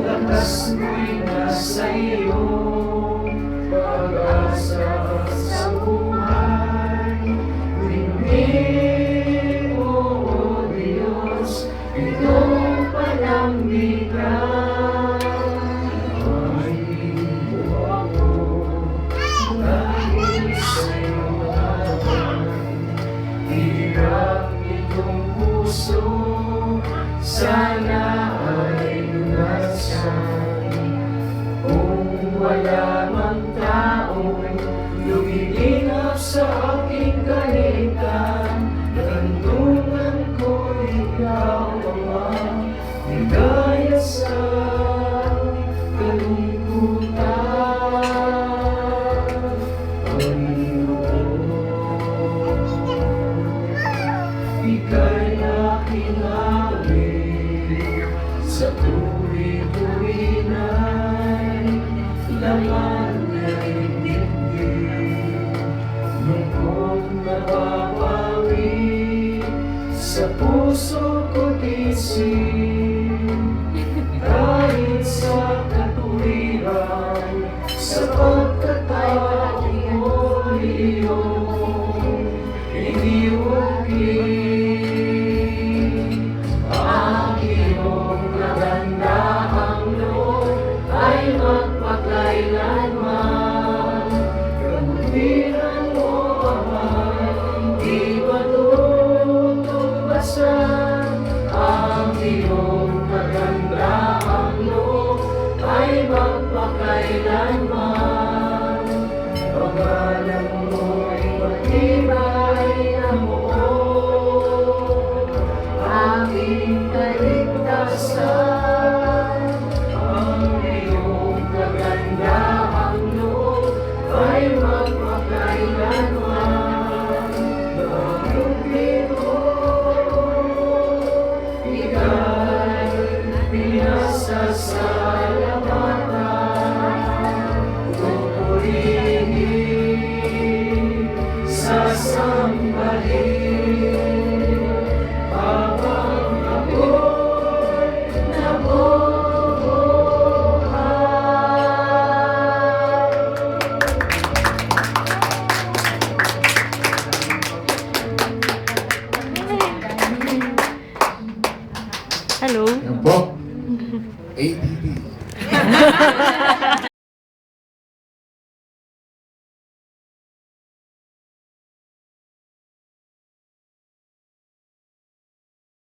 lakas mo'y nasa iyo, pag-asa sa buhay. Tingin mo, O Diyos, ito palang bigyan. Ihain mo ako dahil sa'yo naman. Hirap itong puso, sana ay lunasan. Kung wala mang taong lumilingap sa aking kalikan, tanungan ko ikaw ang ligaya sa kalungkutan. Panginoon, ika'y aking awit, sa tuwi-tuwi na'y laman ay dibdib. Lungkot na babawi, sa puso ko tisig. Kahit sa katuwiran, sa pagkatao mo iyong iniukit. Ang iyong kagandahang loob ay magpakailanman. Kabutihan mo, Ama, di matutubasan. Ang iyong kagandahang loob ay magpakailanman. Pangalan mo'y matibay na buo, aking kaligtasan. Ang iyong kagandahang loob ay magpakailanman. Naglupito, ika'y pinasasalamatan. Pupurihin, sasambahin, habang ako'y nabubuhay. Hello. Yan po. ADD.